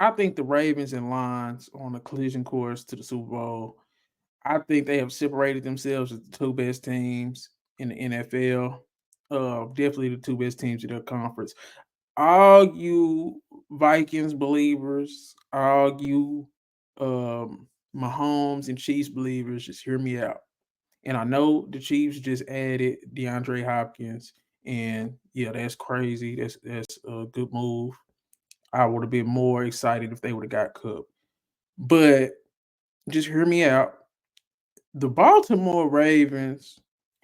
I think the Ravens and Lions are on a collision course to the Super Bowl. I think they have separated themselves as the 2 best teams in the NFL. Definitely the 2 best teams in their conference. All you Vikings believers, all you Mahomes and Chiefs believers, just hear me out. And I know the Chiefs just added DeAndre Hopkins, and yeah, that's crazy. That's a good move. I would have been more excited if they would have got Cook. But just hear me out. The Baltimore Ravens,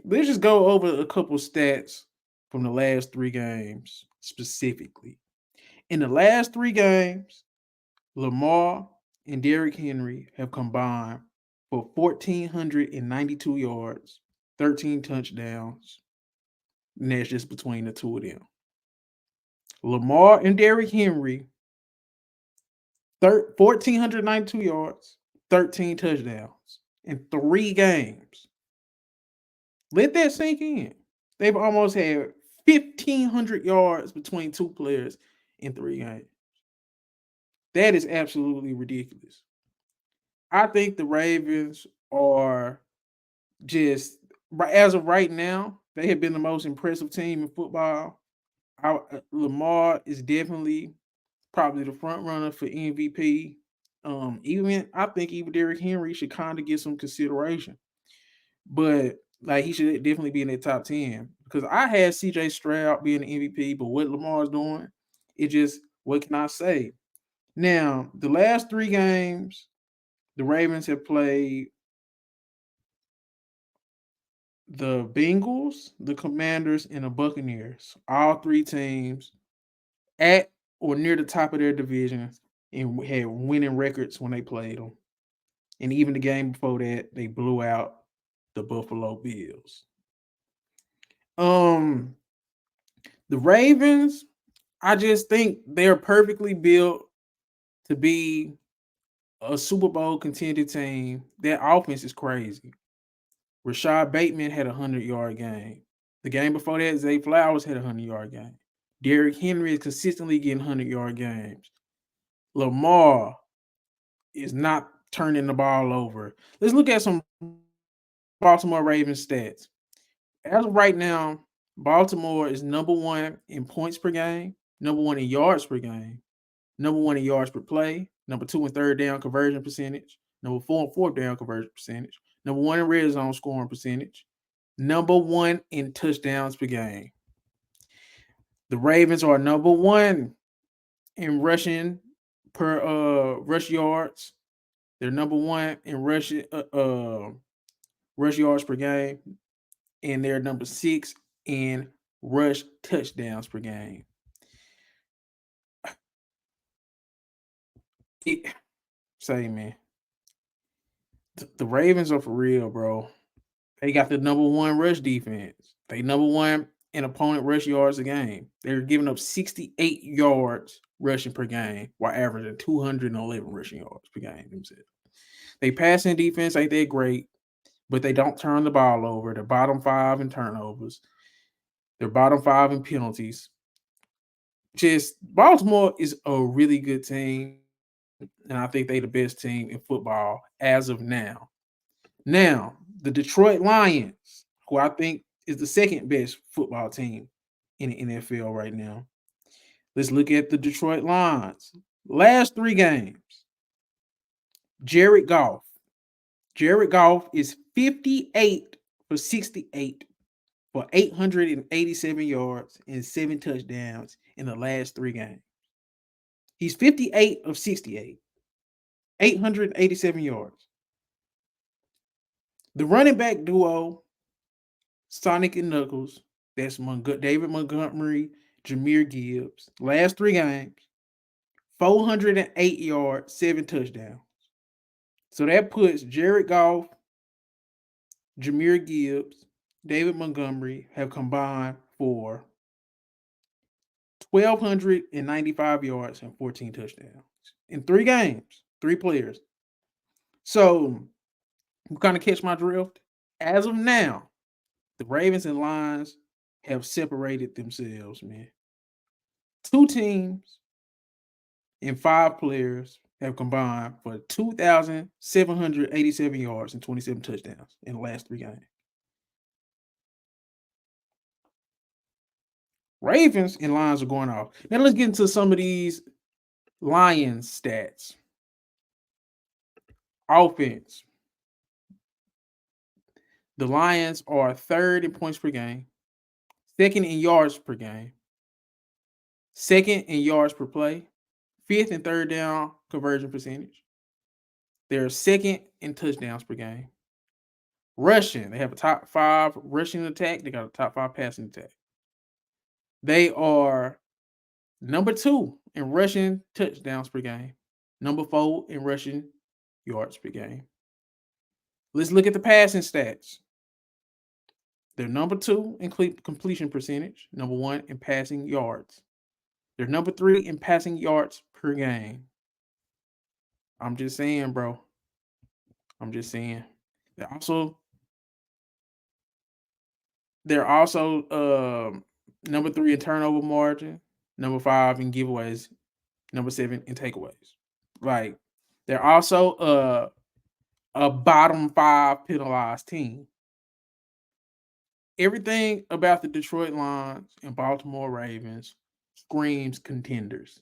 let's just go over a couple stats from the last 3 games specifically. In the last 3 games, Lamar and Derrick Henry have combined for 1,492 yards, 13 touchdowns, and that's just between the two of them. Lamar and Derrick Henry, 1,492 yards, 13 touchdowns in 3 games. Let that sink in. They've almost had 1,500 yards between two players in 3 games. That is absolutely ridiculous. I think the Ravens are just, as of right now, they have been the most impressive team in football. Lamar is definitely probably the front runner for MVP. Even I think even Derrick Henry should kind of get some consideration, but like he should definitely be in that top 10 because I had CJ Stroud being the MVP, but what Lamar's doing, it just what can I say? Now the last 3 games, the Ravens have played the Bengals, the Commanders, and the Buccaneers. All 3 teams at or near the top of their divisions and had winning records when they played them. And even the game before that, they blew out the Buffalo Bills. Um, the Ravens, I just think they're perfectly built to be a Super Bowl contender team. Their offense is crazy. Rashad Bateman had a 100-yard game. The game before that, Zay Flowers had a 100-yard game. Derrick Henry is consistently getting 100-yard games. Lamar is not turning the ball over. Let's look at some Baltimore Ravens stats. As of right now, Baltimore is number 1 in points per game, number 1 in yards per game, number 1 in yards per play, number 2 in third down conversion percentage, number 4 in fourth down conversion percentage, number 1 in red zone scoring percentage, number 1 in touchdowns per game. The Ravens are number 1 in rushing per rush yards. They're number 1 in rush yards per game, and they're number 6 in rush touchdowns per game. It, say man, the Ravens are for real, bro. They got the number 1 rush defense. They number 1 in opponent rush yards a game. They're giving up 68 yards rushing per game while averaging 211 rushing yards per game themselves. They passing defense ain't that great, but they don't turn the ball over. They're bottom 5 in turnovers. They're bottom 5 in penalties. Just Baltimore is a really good team, and I think they the best team in football as of now. Now, the Detroit Lions, who I think is the second best football team in the NFL right now. Let's look at the Detroit Lions. Last 3 games, Jared Goff. Jared Goff is 58 for 68 for 887 yards and 7 touchdowns in the last 3 games. He's 58 of 68, 887 yards. The running back duo, Sonic and Knuckles, that's David Montgomery, Jahmyr Gibbs. Last 3 games, 408 yards, 7 touchdowns. So that puts Jared Goff, Jahmyr Gibbs, David Montgomery have combined for 1,295 yards and 14 touchdowns in 3 games, 3 players. So you kind of catch my drift. As of now, the Ravens and Lions have separated themselves, man. 2 teams and 5 players have combined for 2,787 yards and 27 touchdowns in the last 3 games. Ravens and Lions are going off. Now let's get into some of these Lions stats. Offense. The Lions are 3rd in points per game, 2nd in yards per game, 2nd in yards per play, 5th and 3rd down conversion percentage. They're 2nd in touchdowns per game. Rushing, they have a top 5 rushing attack. They got a top 5 passing attack. They are number 2 in rushing touchdowns per game, number 4 in rushing yards per game. Let's look at the passing stats. They're number 2 in completion percentage, number 1 in passing yards. They're number 3 in passing yards per game. I'm just saying, bro. I'm just saying. They're also number 3 in turnover margin, number 5 in giveaways, number 7 in takeaways. Like, they're also a bottom 5 penalized team. Everything about the Detroit Lions and Baltimore Ravens screams contenders.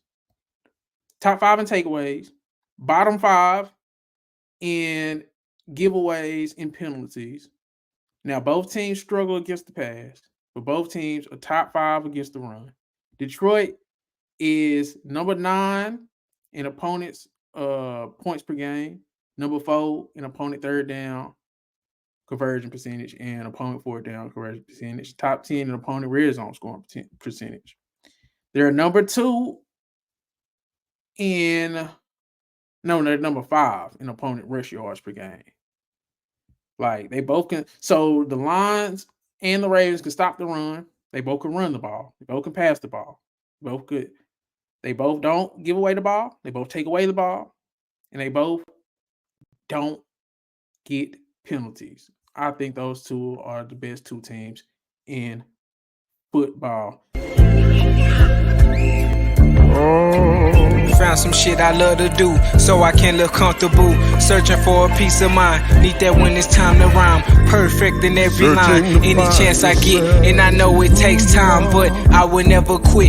Top 5 in takeaways, bottom 5 in giveaways and penalties. Now, both teams struggle against the pass, but both teams are top 5 against the run. Detroit is number 9 in opponents' points per game, number 4 in opponent 3rd down conversion percentage, and opponent 4th down conversion percentage, top 10 in opponent red zone scoring percentage. They're number 2 they're number 5 in opponent rush yards per game. Like, they both can. So the Lions and the Ravens can stop the run. They both can run the ball. They both can pass the ball. Both good. They both don't give away the ball. They both take away the ball. And they both don't get penalties. I think those two are the best 2 teams in football. Found some shit I love to do, so I can look comfortable. Searching for a peace of mind. Need that when it's time to rhyme. Perfect in every line. Any chance I get, and I know it takes time, but I will never quit.